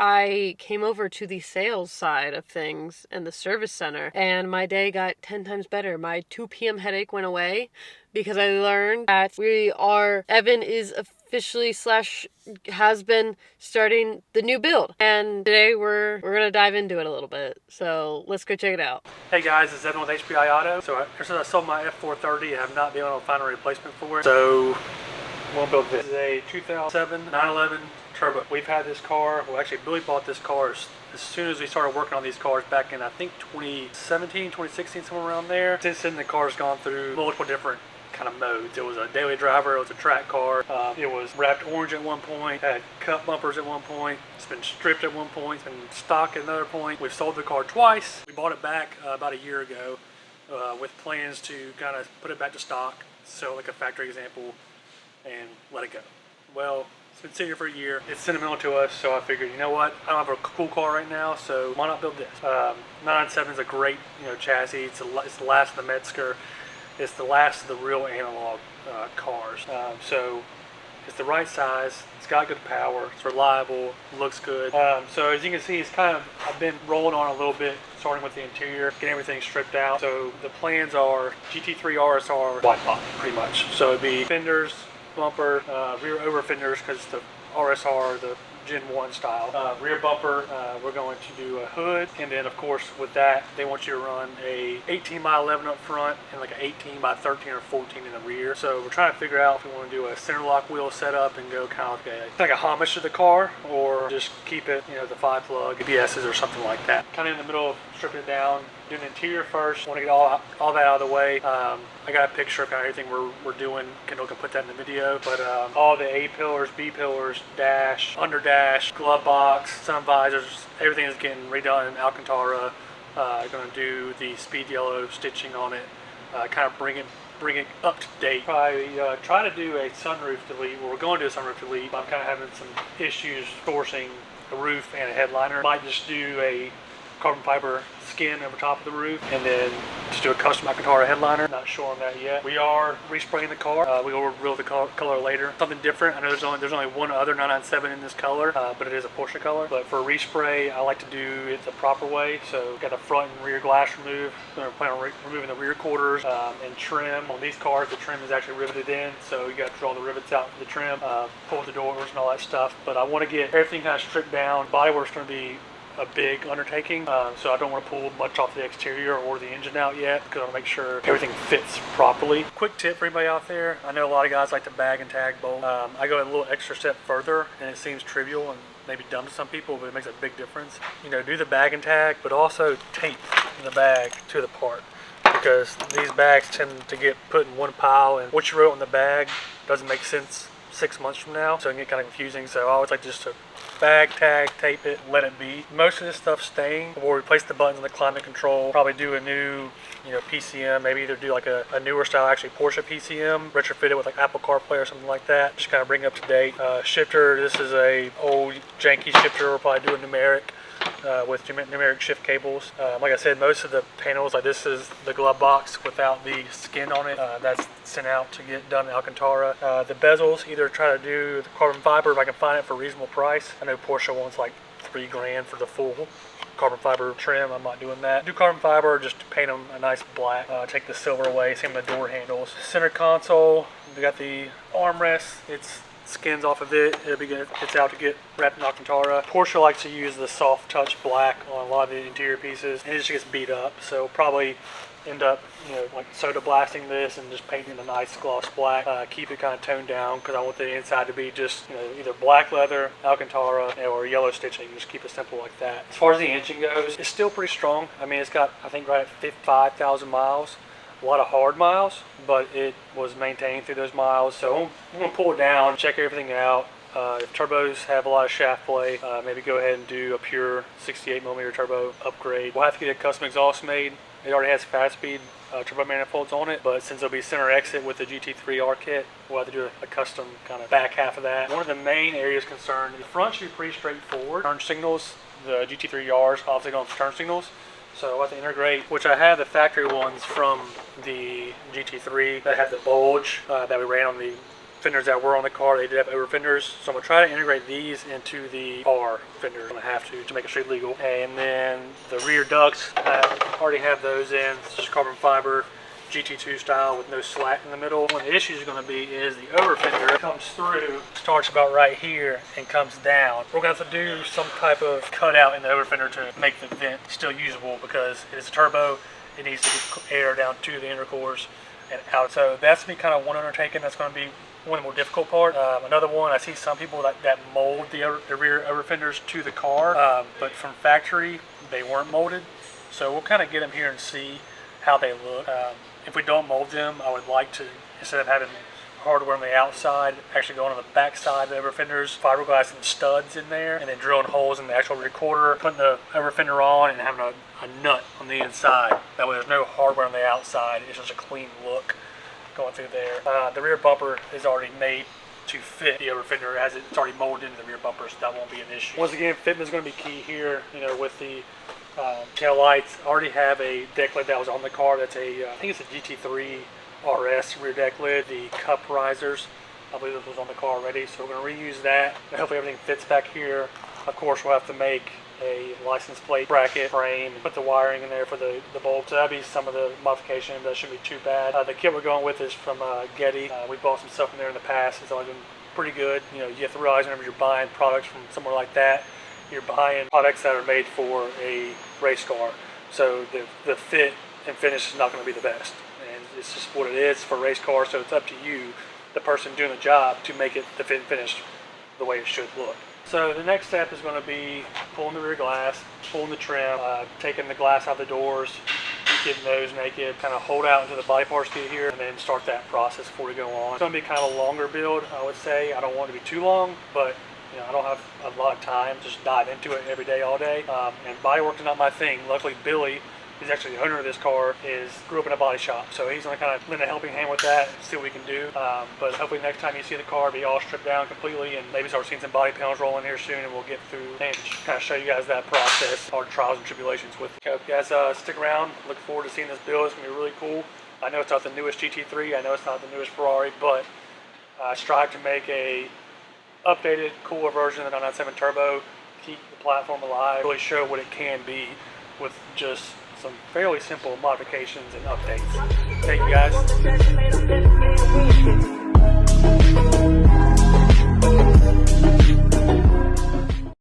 I came over to the sales side of things in the service center, and my day got 10 times better. My 2 p.m. headache went away because I learned that Evan is officially / has been starting the new build. And today we're gonna dive into it a little bit. So let's go check it out. Hey guys, it's Evan with HPI Auto. So ever since I sold my F430, I have not been able to find a replacement for it. So we'll build this. This is a 2007 911 Turbo. We've had this car, well actually Billy bought this car as soon as we started working on these cars back in I think 2017, 2016, somewhere around there. Since then the car's gone through multiple different kind of modes. It was a daily driver, it was a track car, it was wrapped orange at one point, had cut bumpers at one point, it's been stripped at one point, it's been stock at another point. We've sold the car twice. We bought it back about a year ago with plans to kind of put it back to stock, sell like a factory example, and let it go. Well, it's been sitting here for a year. It's sentimental to us, so I figured, you know what? I don't have a cool car right now, so why not build this? 997 is a great, chassis. It's the last of the Metzger. It's the last of the real analog cars. So it's the right size. It's got good power. It's reliable. Looks good. So as you can see, I've been rolling on a little bit, starting with the interior, getting everything stripped out. So the plans are GT3 RSR wide body, pretty much. So it'd be fenders, bumper, rear over fenders, because the RSR, the Gen 1 style. Rear bumper, we're going to do a hood, and then of course with that they want you to run a 18x11 up front and like an 18x13 or 14 in the rear. So we're trying to figure out if we want to do a center lock wheel setup and go kind of like a homage to the car, or just keep it, the 5-plug ABSs or something like that. Kind of in the middle of stripping it down, doing the interior first. Want to get all that out of the way. I got a picture of kind of everything we're doing. Kendall can put that in the video. But all the A pillars, B pillars, dash, under dash, glove box, sun visors, everything is getting redone in Alcantara. Going to do the speed yellow stitching on it. Kind of bring it up to date. Probably try to do a sunroof delete. Well, we're going to do a sunroof delete. I'm kind of having some issues sourcing a roof and a headliner. Might just do a carbon fiber skin over top of the roof and then just do a custom Alcantara headliner. Not sure on that yet. We are respraying the car. We will reveal the color later. Something different. I know there's only one other 997 in this color, but it is a Porsche color. But for respray, I like to do it the proper way. So got the front and rear glass removed. We're planning on removing the rear quarters and trim. On these cars, the trim is actually riveted in, so you got to draw the rivets out for the trim, pull the doors and all that stuff. But I want to get everything kind of stripped down. Bodywork's going to be a big undertaking, so I don't want to pull much off the exterior or the engine out yet, because I want to make sure everything fits properly. Quick tip for anybody out there: I know a lot of guys like to bag and tag bolt. I go a little extra step further, and it seems trivial and maybe dumb to some people, but it makes a big difference. Do the bag and tag, but also tape the bag to the part, because these bags tend to get put in one pile, and what you wrote on the bag doesn't make sense 6 months from now, so it can get kind of confusing. So I always like just to bag, tag, tape it, let it be. Most of this stuff's staying. We'll replace the buttons on the climate control, probably do a new PCM, maybe either do like a newer style, actually Porsche PCM, retrofit it with like Apple CarPlay or something like that, just kind of bring it up to date. Shifter, this is a old janky shifter. We'll probably do a numeric with numeric shift cables. Like I said, most of the panels, like this is the glove box without the skin on it. That's sent out to get done in Alcantara. The bezels, either try to do the carbon fiber if I can find it for a reasonable price. I know Porsche wants like $3,000 for the full carbon fiber trim. I'm not doing that. Do carbon fiber, just paint them a nice black. Take the silver away, same with the door handles. Center console, we got the armrest. It's skins off of it. It's out to get wrapped in Alcantara. Porsche likes to use the soft touch black on a lot of the interior pieces, and it just gets beat up. So probably end up like soda blasting this and just painting a nice gloss black. Keep it kind of toned down, because I want the inside to be just either black leather, Alcantara, or yellow stitching. Just keep it simple like that. As far as the engine goes, it's still pretty strong. I mean, it's got, I think, right at 55,000 miles. A lot of hard miles, but it was maintained through those miles. So I'm going to pull it down, check everything out. If turbos have a lot of shaft play, maybe go ahead and do a pure 68mm turbo upgrade. We'll have to get a custom exhaust made. It already has fast speed turbo manifolds on it, but since it'll be center exit with the GT3R kit, we'll have to do a custom kind of back half of that. One of the main areas concerned, the front should be pretty straightforward. Turn signals, the GT3Rs obviously don't have turn signals, so I'll have to integrate, which I have the factory ones from the GT3 that had the bulge that we ran on the fenders that were on the car, they did have over fenders. So I'm going to try to integrate these into the car fenders. I'm going to have to make it street legal. And then the rear ducts, I already have those in. It's just carbon fiber, GT2 style with no slat in the middle. One of the issues is going to be is the over fender comes through, starts about right here and comes down. We're going to have to do some type of cutout in the over fender to make the vent still usable because it is a turbo. It needs to get air down to the intercooler and out. So that's going to be kind of one undertaking. That's going to be one of the more difficult part. Another one, I see some people that mold the rear over fenders to the car, but from factory they weren't molded. So we'll kind of get them here and see how they look. If we don't mold them, I would like to, instead of having hardware on the outside, actually going on the back side of the over fenders, fiberglass and studs in there, and then drilling holes in the actual recorder, putting the over fender on, and having a nut on the inside. That way there's no hardware on the outside. It's just a clean look going through there. The rear bumper is already made to fit the over fender as it's already molded into the rear bumper, so that won't be an issue. Once again, fitment is going to be key here. You know, with the tail lights, I already have a deck lid that was on the car. That's I think it's a GT3 RS rear deck lid. The cup risers, I believe this was on the car already, so we're going to reuse that. And hopefully everything fits back here. Of course, we'll have to make a license plate bracket frame, put the wiring in there for the bulb. So that'd be some of the modification. That shouldn't be too bad. The kit we're going with is from Getty. We bought some stuff from there in the past. It's always been pretty good. You know, you have to realize whenever you're buying products from somewhere like that, you're buying products that are made for a race car. So the fit and finish is not going to be the best. And it's just what it is for a race car. So it's up to you, the person doing the job, to make it the fit and finish the way it should look. So the next step is going to be pulling the rear glass, pulling the trim, taking the glass out the doors, getting those naked, kind of hold out until the body parts get here, and then start that process before we go on. It's going to be kind of a longer build, I would say. I don't want it to be too long, but you know, I don't have a lot of time to just dive into it every day, all day. And bodywork is not my thing. Luckily, Billy, who's actually the owner of this car, grew up in a body shop, so he's going to kind of lend a helping hand with that and see what we can do. But hopefully next time you see the car, be all stripped down completely, and maybe start seeing some body panels rolling here soon, and we'll get through and kind of show you guys that process, our trials and tribulations with it. Hope you guys stick around. Look forward to seeing this build. It's going to be really cool. I know it's not the newest GT3. I know it's not the newest Ferrari, but I strive to make a updated, cooler version of the 997 Turbo, keep the platform alive, really show what it can be with just some fairly simple modifications and updates. Thank you guys.